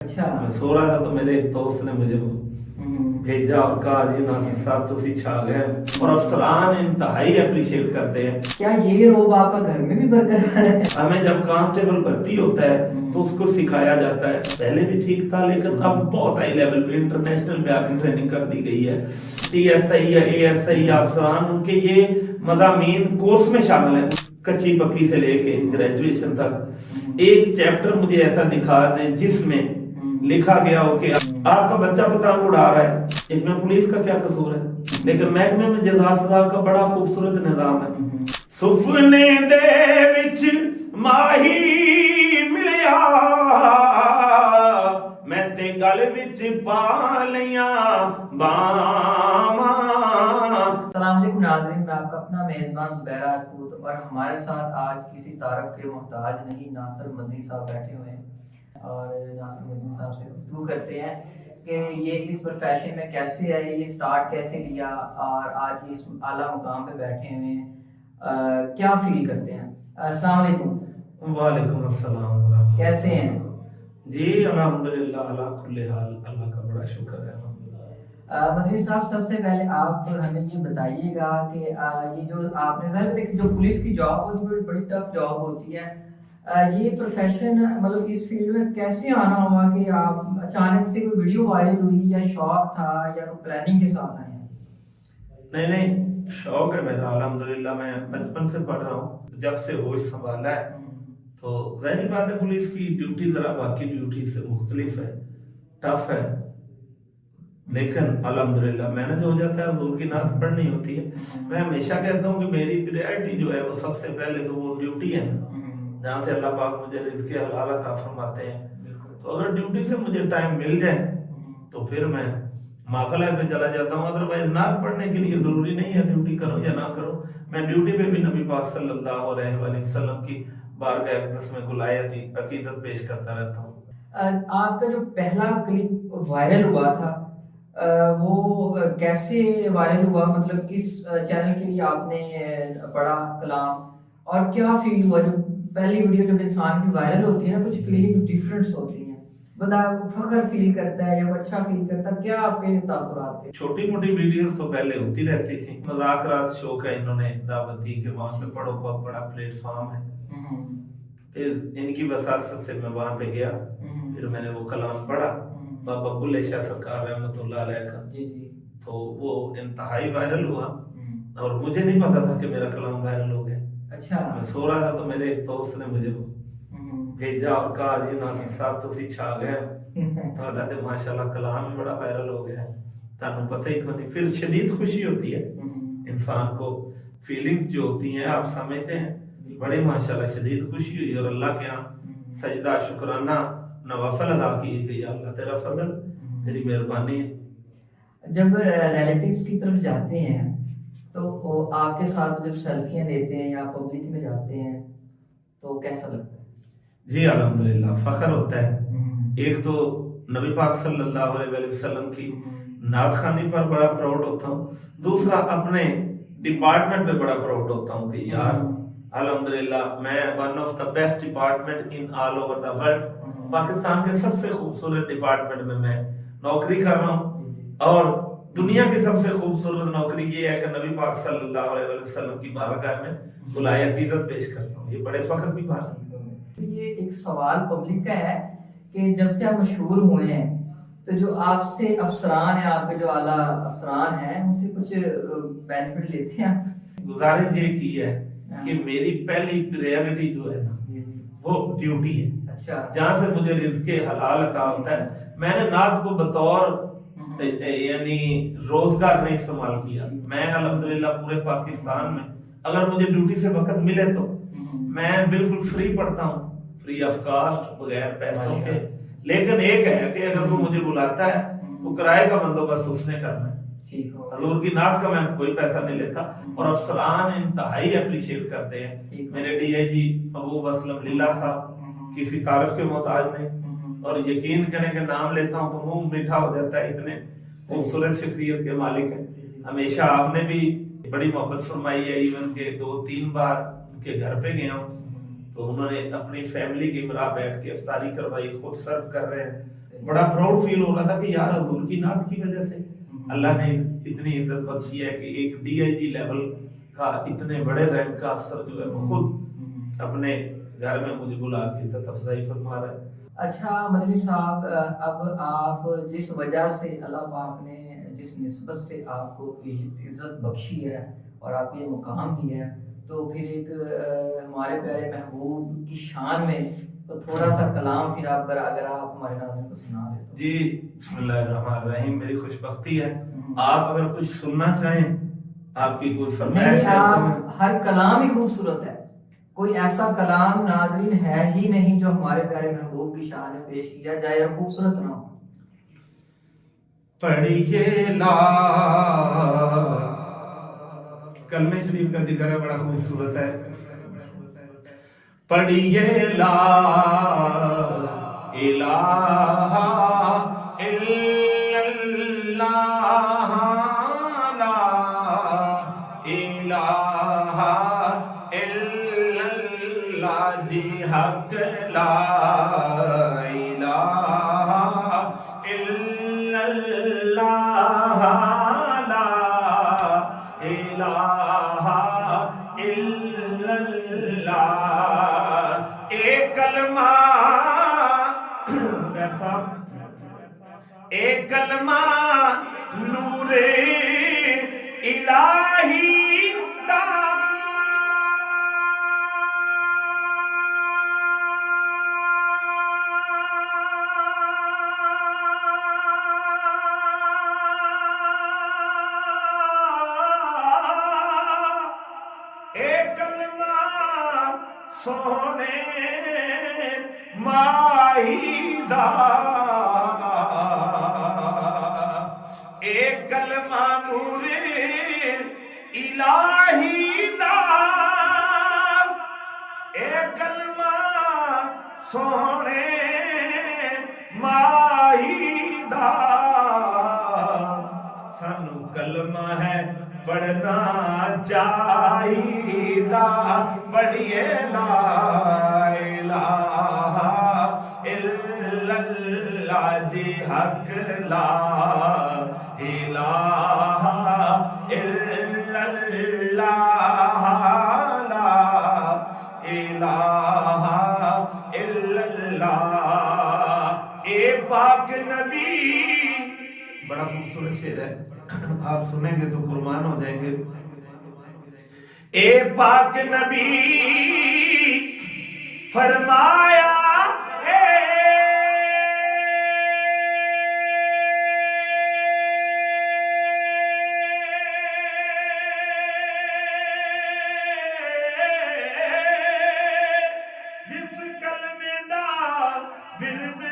अच्छा। मैं सो रहा था तो मेरे एक दोस्त ने मुझे भेजा और कहा जी नासिर साहब तुसी छा गए। और अफसरान इंतहाई अप्रिशिएट करते हैं। क्या ये रोब आपका घर में भी बरकरार है? हमें जब कांस्टेबल भर्ती होता है तो उसको सिखाया जाता है। पहले भी ठीक था लेकिन अब बहुत हाई लेवल पे इंटरनेशनल पे आकर ट्रेनिंग कर दी गई है। TSI या ASI या अफसरान उनके ये मज़ामीन कोर्स में शामिल है, कच्ची पक्की से लेके ग्रेजुएशन तक। एक चैप्टर मुझे ऐसा दिखा दें जिसमें लिखा गया हो कि आपका बच्चा पतंग उड़ा रहा है, इसमें पुलिस का क्या कसूर है। लेकिन महकमे में जज़ा सज़ा का बड़ा खूबसूरत निज़ाम है। सुपने दे विच माही मिलिया मैं ते गल विच पा लिया बामा। अस्सलाम वालेकुम नाज़रीन, मैं आपका अपना मेज़बान ज़ुबैर राजपूत और हमारे साथ आज किसी तारफ़ के मोहताज नहीं नासिर मदनी साहब बैठे हुए हैं और नासिर मदनी साहब से गुफ्तगू करते हैं कि ये इस प्रोफेशन में कैसे आए, ये स्टार्ट कैसे लिया और आज ये इस आला मुकाम पे बैठे हुए हैं, क्या फील करते हैं। अस्सलाम वालेकुम। वालेकुम अस्सलाम। कैसे हैं जी अल्हम्दुलिल्लाह अला कुल्ली हाल, अल्लाह का बड़ा शुक्र है। मदनी साहब, सबसे पहले आप हमें ये बताइएगा कि ये जो आपने ज़ाहिर देखिए जो पुलिस की जॉब होती है बड़ी टफ जॉब होती है, ये प्रोफेशन मतलब इस फील्ड में कैसे आना हुआ कि आप अचानक से कोई वीडियो वायरल हुई या शौक था या कोई प्लानिंग के साथ आए हैं? नहीं शौक है मेरा अल्हम्दुलिल्लाह। मैं बचपन से पढ़ रहा हूँ, जब से होश संभाला है। तो जाहिर बात है पुलिस की ड्यूटी जरा बाकी ड्यूटी से मुख्तलिफ है, टफ है, लेकिन अल्हम्दुलिल्लाह मैनेज हो जाता है। हुजूर की नात पढ़नी होती है। मैं हमेशा कहता हूँ कि मेरी प्रायोरिटी जो है वो सबसे पहले तो वो ड्यूटी है जहाँ से अल्लाह पाक मुझे रिज़्क़ हलाल अता फरमाते हैं। तो अगर ड्यूटी से मुझे टाइम मिल जाए तो फिर मैं माफला पे चला जाता हूँ। अदरवाइज नात पढ़ने के लिए जरूरी नहीं है ड्यूटी करो या ना करो। मैं ड्यूटी पे भी नबी पाक सल्लल्लाहु अलैहि वसल्लम की बारगाह अक़दस में गुलायती अकीदत पेश करता रहता हूँ। आपका जो पहला क्लिप वायरल हुआ था वो कैसे वायरल हुआ, मतलब किस चैनल के लिए आपने पढ़ा कलाम और क्या फील हुआ जब पहली वीडियो जब इंसान की वायरल होती है ना, कुछ फीलिंग डिफरेंस होती हैं, बंदा फख्र फील करता है या अच्छा फील करता है, क्या आपके तासुरात थे? छोटी मोटी वीडियोस तो पहले होती रहती थी, मजाकरात शो का इन्होंने दावत दी कि वहाँ पे पढ़ो, बहुत बड़ा प्लेटफॉर्म है। फिर इनकी वसात से मैं वहाँ पे गया, फिर मैंने वो कलाम पढ़ा बाबा बुल्ले शाह सरकार रहमतुल्लाह अलैह का। जी जी। तो वो इंतहाई वायरल हुआ और मुझे नहीं पता था कि मेरा कलाम वायरल हो गया। अच्छा। मैं सो रहा था तो मेरे एक दोस्त ने मुझे भेजा और कहा जी नासिर साहब तुसी छा गए, ਤੁਹਾਡਾ ਤੇ माशाल्लाह कलाम ही बड़ा वायरल हो गया, तानू पता ही नहीं। फिर शदीद खुशी होती है इंसान को, फीलिंग्स जो होती हैं आप समझते हैं, बड़े माशाल्लाह शदीद खुशी हुई और अल्लाह के यहाँ सजदा शुक्राना नवाफल अदा किए कि अल्लाह तेरा फजल, तेरी मेहरबानी है। जब रिलेटिव्स की तरफ जाते हैं तो वो आपके साथ जब सेल्फियां लेते हैं या पब्लिक में जाते हैं तो कैसा लगता है? जी अल्हम्दुलिल्लाह फख्र होता है। एक तो नबी पाक सल्लल्लाहु अलैहि वसल्लम की नात खानी पर बड़ा प्राउड होता हूँ, दूसरा अपने डिपार्टमेंट पे बड़ा प्राउड होता हूँ कि यार अल्हम्दुलिल्लाह मैं one of the best department in all over the world, Pakistan के सबसे खूबसूरत डिपार्टमेंट में मैं नौकरी कर रहा हूँ। और दुनिया की सबसे खूबसूरत नौकरी ये है कि नबी पाक सल्लल्लाहु अलैहि वसल्लम की बारगाह में बुलाए अकीदत पेश करता हूँ। ये बड़े फख्र की बात है। ये एक सवाल पब्लिक का है कि जब से आप मशहूर हुए हैं तो जो आपसे अफसरान है, आपके जो आला अफसरान हैं, उनसे कुछ बेनिफिट लेते हैं आप? गुजारिश ये की है कि मेरी पहली प्रायोरिटी जो है ना वो ड्यूटी है। अच्छा। जहाँ से मुझे रिज़्क़ हलाल अता होता है। मैंने नात को बतौर यानी रोजगार नहीं इस्तेमाल किया। मैं अल्हम्दुलिल्लाह पूरे पाकिस्तान में अगर मुझे ड्यूटी से वक्त मिले तो मैं बिल्कुल फ्री पढ़ता हूँ, फ्री ऑफ कास्ट, बगैर पैसों के। लेकिन एक है कि अगर वो मुझे बुलाता है तो किराए का बंदोबस्त उसने करना है। हजूर की नात का मैं कोई पैसा नहीं लेता और अफसरान इंतहाई अप्रिशिएट करते हैं। मेरे DIG महबूब असलम लीला साहब किसी तारीफ के मोहताज नहीं, और यकीन करें कि नाम लेता हूँ तो मुंह मीठा हो जाता है, इतने खूबसूरत शख्सियत के मालिक हैं। हमेशा आपने भी बड़ी मोहब्बत फरमाई है, इवन के 2-3 बार उनके घर पे गया हूँ تو انہوں نے اپنی فیملی کے ہمراہ بیٹھ کے افطاری کروائی، خود سرو کر رہے ہیں. بڑا پراؤڈ فیل ہو رہا تھا کہ یار حضور کی نعت کی وجہ سے اللہ نے اتنی عزت بخشی ہے کہ ایک ڈی آئی جی لیول کا اتنے بڑے رینک کا افسر جو ہے خود اپنے گھر میں مجھے بلا کے عزت افزائی فرما رہا ہے. اچھا مدنی صاحب، اب آپ جس وجہ سے اللہ پاک نے جس نسبت سے آپ کو عزت بخشی ہے اور آپ کو یہ مقام دیا ہے، تو پھر ایک ہمارے پیارے محبوب کی شان میں تو تھوڑا سا کلام پھر آپ اگر آپ ہمارے ناظرین کو سنا دیں تو. جی بسم اللہ الرحمن الرحیم. میری خوش بختی ہے آپ اگر کچھ سننا چاہیں، آپ کی کوئی فرمائش ہے. ہر کلام ہی خوبصورت ہے، کوئی ایسا کلام ناظرین ہے ہی نہیں جو ہمارے پیارے محبوب کی شان میں پیش کیا جائے اور خوبصورت نہ ہو. پڑھیے لا کلمہ شریف کا ذکر ہے، بڑا خوبصورت ہے. پڑھیے لا الہ الا اللہ، لا الہ الا اللہ، جی حق لا الہ الا اللہ، لا الہ الا اللہ. ایک کلمہ ایک کلمہ نور الہی دا، ایک کلمہ سونے ماہی دا، ایک کلمہ نور الہی دا، ایک کلمہ سونے ماہی دا. سانو کلمہ ہے پڑھنا چاہیدا، پڑھیے لا الہ الا اللہ، جی حق لا الہ الا اللہ، لا الہ الا اللہ. اے پاک نبی، بڑا خوبصورت شعر ہے، آپ سنیں گے تو قربان ہو جائیں گے. اے پاک نبی فرمایا جس کلمے دا ورد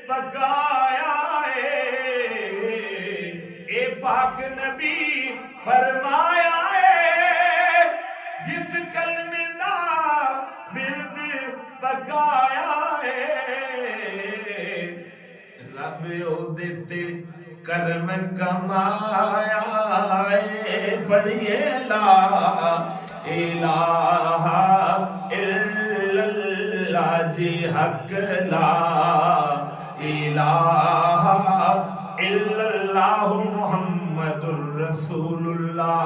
پکایا اے پاک نبی فرمایا جس کلمے دا ورد پکایا رب او دیتے کرم کمایا. پڑھیے لا الہ الا اللہ، جی حق لا الہ الا اللہ، محمد الرسول اللہ.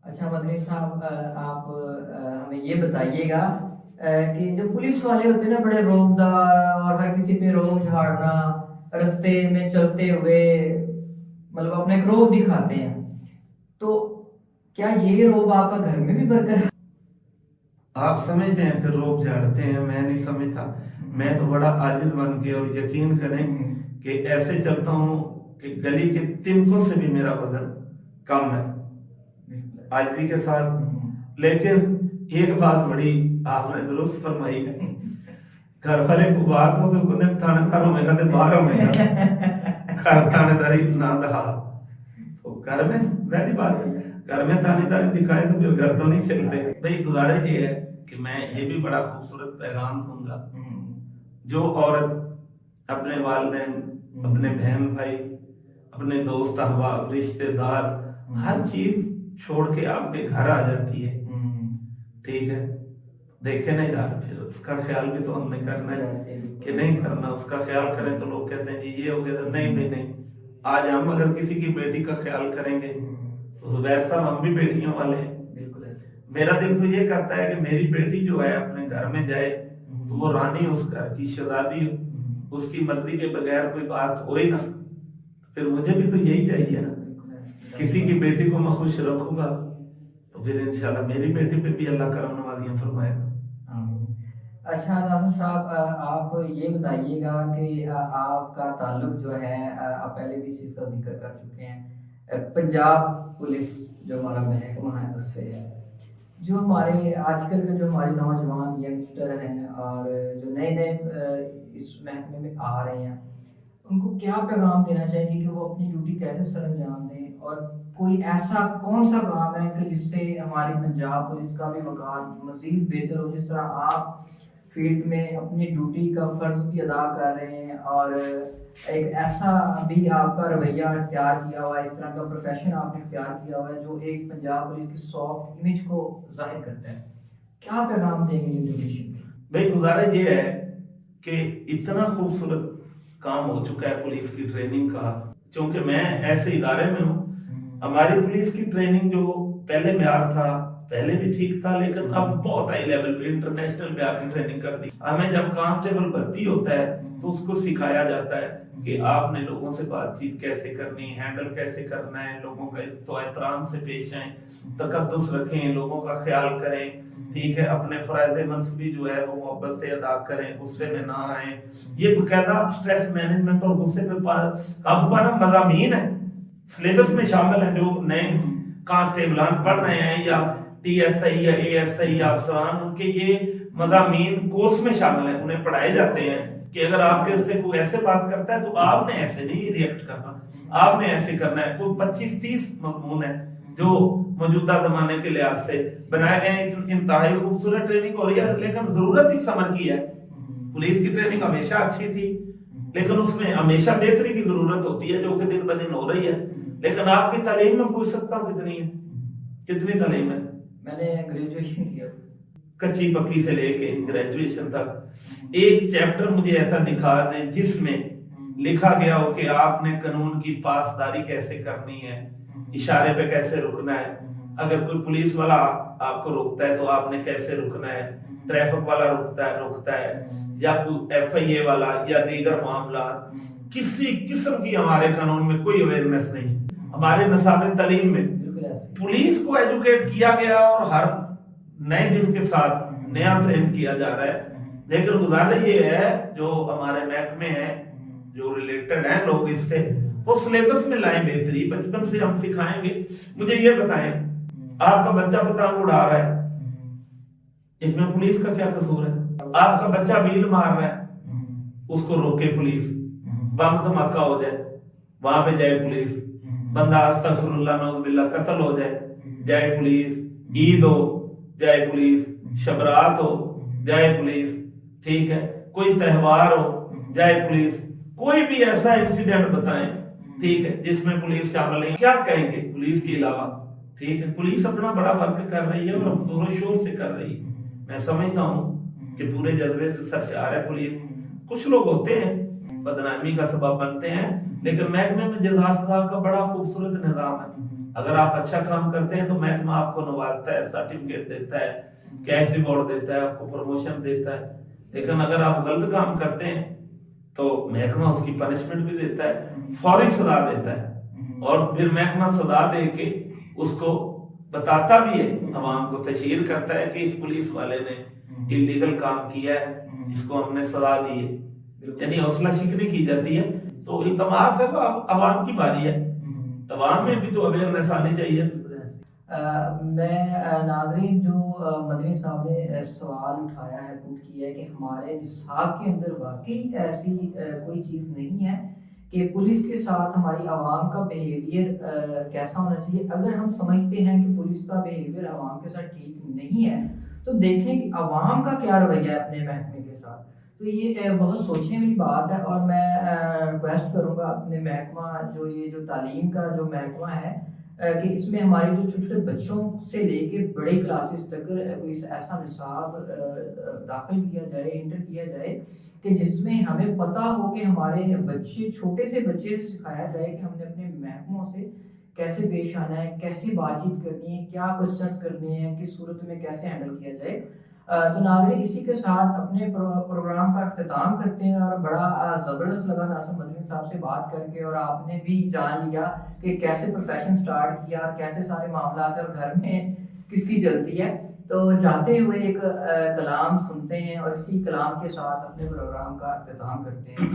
اچھا مدنی صاحب، آپ ہمیں یہ بتائیے گا کہ جو پولیس والے ہوتے ہیں نا بڑے روب دار اور ہر کسی پہ روب جھاڑنا، رستے میں چلتے ہوئے مطلب اپنے ایک روب دکھاتے ہیں، تو کیا یہ روب آپ کا گھر میں بھی برقرار؟ آپ سمجھتے ہیں کہ روب جھاڑتے ہیں، میں نہیں سمجھتا. میں تو بڑا عاجز بن کے، اور یقین کریں کہ ایسے چلتا ہوں کہ گلی کے تنکوں سے بھی میرا وزن کم ہے عاجزی کے ساتھ. لیکن ایک بات بڑی آپ نے درست فرمائی ہے، گھر والے کو بات ہو تو انہیں تھانے داروں میں کہتے باہر میں گھر تھانے داری نہ دکھا، تو گھر میں ویری بات ہے، گھر میں تھانے داری دکھائے تو پھر گھر تو نہیں چلتے. بھائی گزارش یہ ہے کہ میں یہ بھی بڑا خوبصورت پیغام دوں گا، جو عورت اپنے والدین، اپنے بہن بھائی، اپنے دوست احباب، رشتہ دار، ہر چیز छोड़ के आपके घर आ जाती है, ठीक है, देखे ना यार, फिर उसका ख्याल भी तो हमने करना है कि नहीं करना। उसका ख्याल करें तो लोग कहते हैं जी ये हो गया, तो नहीं भाई नहीं। आज हम अगर किसी की बेटी का ख्याल करेंगे तो जुबैर साहब हम भी बेटियों वाले हैं। मेरा दिल तो ये करता है कि मेरी बेटी जो है अपने घर में जाए तो वो रानी उस घर की, शहजादी हो, उसकी मर्जी के बगैर कोई बात हो ही ना। फिर मुझे भी तो यही चाहिए ना, किसी की बेटी को मैं खुश रखूंगा तो फिर इंशाल्लाह मेरी बेटी पे भी अल्लाह करम नवाजियां फरमाएगा। अच्छा नाज़िर साहब, आप ये बताइएगा कि आपका ताल्लुक जो है, आप पहले भी इस चीज़ का जिक्र कर चुके हैं, पंजाब पुलिस जो हमारा महकमा है उससे है। जो हमारे आजकल के जो हमारे नौजवान यंगस्टर हैं और जो नए नए इस महकमे में आ रहे हैं, उनको क्या पैगाम देना चाहिए कि वो अपनी ड्यूटी कैसे सर अंजाम दें, और कोई ऐसा कौन सा काम है कि जिससे हमारी पंजाब पुलिस का भी वक़ार मज़ीद बेहतर हो, जिस तरह आप फील्ड में अपनी ड्यूटी का फ़र्ज भी अदा कर रहे हैं और एक ऐसा भी आपका रवैया इख्तियार किया हुआ है, इस तरह का प्रोफेशन आपने इख्तियार किया हुआ है जो एक पंजाब पुलिस की सॉफ्ट इमेज को जाहिर करता है। क्या पैगाम देंगे न्यूट्रिशन? भाई गुजारा ये है कि इतना खूबसूरत काम हो चुका है पुलिस की ट्रेनिंग का, क्योंकि मैं ऐसे इदारे में हूँ। हमारी पुलिस की ट्रेनिंग जो पहले म्यार था, पहले भी ठीक था, लेकिन अब बहुत हाई लेवल पे इंटरनेशनल पे आके ट्रेनिंग कर दी। हमें जब कांस्टेबल भर्ती होता है तो उसको सिखाया जाता है कि आपने लोगों से बातचीत कैसे करनी, हैंडल कैसे करना है, लोगों का इज्जत एहतराम से पेश आए, तकद्दुस रखें, लोगों का ख्याल करें, ठीक है, अपने फराइज़ मनसबी जो है वो मोहब्बत से अदा करें, गुस्से में ना आए। ये बकायदा स्ट्रेस मैनेजमेंट और गुस्से पे काबू पाना मज़ामीन है, सिलेबस में शामिल है। जो नए कांस्टेबलान पढ़ रहे हैं या TSI या ASI या अफसरान, उनके ये मज़ामीन कोर्स में शामिल है, उन्हें पढ़ाए जाते हैं कि अगर आपके से कोई ऐसे बात करता है तो आपने ऐसे नहीं रिएक्ट करना, आपने ऐसे करना है। कोई 25-30 मज़मून है जो मौजूदा जमाने के लिहाज से बनाए गए हैं। इंतहाई खूबसूरत ट्रेनिंग हो रही है, लेकिन जरूरत ही समर की है। पुलिस की ट्रेनिंग हमेशा अच्छी थी, लेकिन उसमें हमेशा बेहतरी की जरूरत होती है, जो कि दिन ब दिन हो रही है। लेकिन आपकी तालीम में पूछ सकता हूँ कितनी है, कितनी तालीम है? मैंने ग्रेजुएशन किया, कच्ची पक्की से लेके ग्रेजुएशन तक। एक चैप्टर मुझे ऐसा दिखा दें जिसमें लिखा गया हो कि आपने कानून की पासदारी कैसे करनी है, इशारे पे कैसे रुकना है, अगर कोई पुलिस वाला आपको रोकता है तो आपने कैसे रुकना है, ट्रैफिक वाला रोकता है या कोई FIA वाला या दीगर मामला, किसी किस्म की हमारे कानून में कोई अवेयरनेस नहीं है। हमारे निसाब तालीम में पुलिस को एजुकेट किया गया और हर नए दिन के साथ नया ट्रेन किया जा रहा है। लेकिन गुजारा ये है जो हमारे महकमे हैं, जो रिलेटेड हैं लोग इससे, वो सिलेबस में लाएं बेहतरी, बचपन से हम सिखाएंगे। मुझे ये बताएं, आपका बच्चा पतंग उड़ा रहा है, इसमें पुलिस का क्या कसूर है? आपका बच्चा व्हील मार रहा है, उसको रोके पुलिस, बम धमाका हो जाए, वहां पे जाए पुलिस, बंदा अस्तगफिरुल्लाह नऊज़ुबिल्लाह कत्ल हो जाए पुलिस, ईद हो जाए पुलिस, शबरात हो जाए पुलिस, ठीक है, कोई त्योहार हो जाए पुलिस, कोई भी ऐसा इंसिडेंट बताएं, ठीक है, जिसमें पुलिस शामिल है, क्या कहेंगे पुलिस के अलावा? ठीक है, पुलिस अपना बड़ा वर्क कर रही है और जोरों शोर से कर रही है। मैं समझता हूँ कि पूरे जज्बे से सरशार है पुलिस। कुछ लोग होते हैं बदनामी का सबब बनते हैं, लेकिन महकमे में जज़ा सज़ा का बड़ा खूबसूरत निज़ाम है। अगर आप अच्छा काम करते हैं तो महकमा आपको नवाजता है, सर्टिफिकेट देता है, कैश रिवॉर्ड देता है, आपको प्रमोशन देता है। लेकिन अगर आप गलत काम करते हैं तो महकमा उसकी पनिशमेंट भी देता है, फौरी सजा देता है, और फिर महकमा सजा दे के उसको बताता भी है, अवाम को तशहीर करता है कि इस पुलिस वाले ने इलीगल काम किया है, इसको हमने सजा दी है, यानी हौसला शिकनी की जाती है। तो इल्तमास है, अवाम की बारी है, अवाम में भी तो अवेयरनेस आनी चाहिए। मैं नाज़रीन, जो मदनी साहब ने सवाल उठाया है, पुट किया है कि हमारे निसाब के अंदर वाकई ऐसी कोई चीज़ नहीं है कि पुलिस के साथ हमारी आवाम का बिहेवियर कैसा होना चाहिए। अगर हम समझते हैं कि पुलिस का बिहेवियर आवाम के साथ ठीक नहीं है तो देखें कि आवाम का क्या रवैया है अपने महकमे के साथ। तो ये बहुत सोचने वाली बात है, और मैं रिक्वेस्ट करूँगा अपने महकमा, जो ये जो तालीम का जो महकमा है, کہ اس میں ہمارے جو چھوٹے چھوٹے بچوں سے لے کے بڑے کلاسز تک کوئی ایسا نصاب داخل کیا جائے، انٹر کیا جائے کہ جس میں ہمیں پتہ ہو کہ ہمارے بچے، چھوٹے سے بچے سے سکھایا جائے کہ ہم نے اپنے محکموں سے کیسے پیش آنا ہے، کیسے بات چیت کرنی ہے، کیا کوسچنس کرنے ہیں، کس صورت میں کیسے ہینڈل کیا جائے۔ تو ناظرین اسی کے ساتھ اپنے پروگرام کا اختتام کرتے ہیں، اور بڑا زبردست لگا ناصر مدنی صاحب سے بات کر کے، اور آپ نے بھی جان لیا کہ کیسے پروفیشن سٹارٹ کیا اور کیسے سارے معاملات اور گھر میں کس کی چلتی ہے۔ تو جاتے ہوئے ایک کلام سنتے ہیں اور اسی کلام کے ساتھ اپنے پروگرام کا اختتام کرتے ہیں۔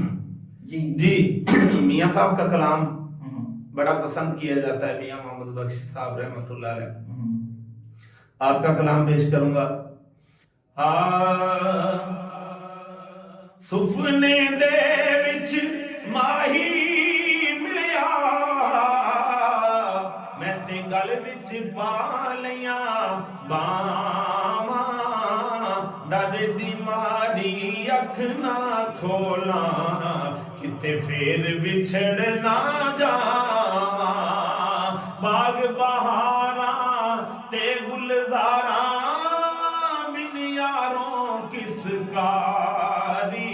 جی میاں صاحب کا کلام بڑا پسند کیا جاتا ہے، میاں محمد بخش صاحب رحمۃ اللہ علیہ۔ آپ کا کلام پیش کروں گا۔ سفنے دے وچ ماہی ملیا، میں تے گل وچ پا لیاں باواں، ڈر دی ماری اکھ نہ کھولاں، کتے پھر بچھڑ نہ جاواں، باغ بہاراں تے گلزاراں بن یاروں کس کاری،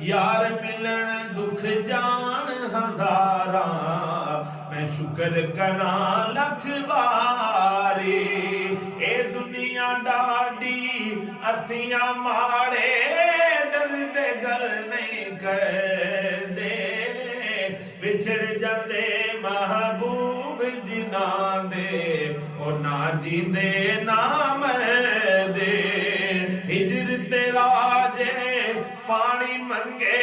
یار ملن دکھ جان ہزاراں، میں شکر کراں لکھ باری، اے دنیا ڈاڈی اسیاں ماڑے، ڈر دے گل نہیں کر دے، بچھڑ جاندے محبوب جناں دے، او نہ جیندے نہ مردے، ہجر تیرا جے پانی منگے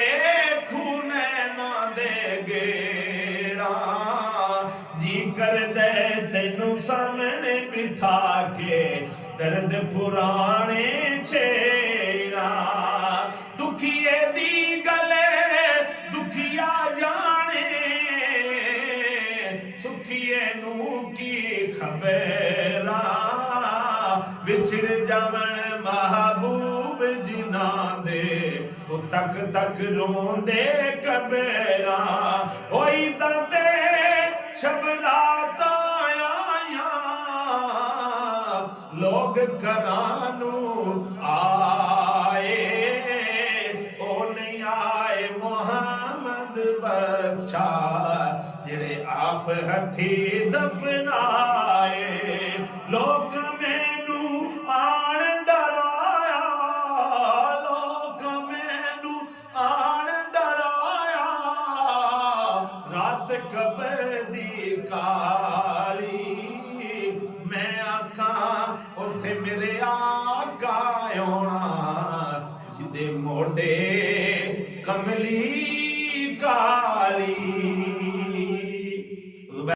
کھونے نہ دے گیڑا، جی کر دے تینوں سامنے بٹھا کے درد پرانے چھیڑا، دکھیے دی گلے دکھیا جانے، سکھیے نو کی خبراں، بچھڑ جاون محبوب جناں دے، وہ تک تک روندے قبراں، ہوئی دے شب رات آیاں، لوگ کرانو آئے، او نہیں آئے محمد بخشا، جڑے آپ ہتھی دفنائے، لوگ مینوں آن ڈرایا، لوگ مینوں آن ڈرایا، رات قبر دی کالی، میں آکھاں اوتھے میرے آقا آونا، جدے موڈے کملی کالی۔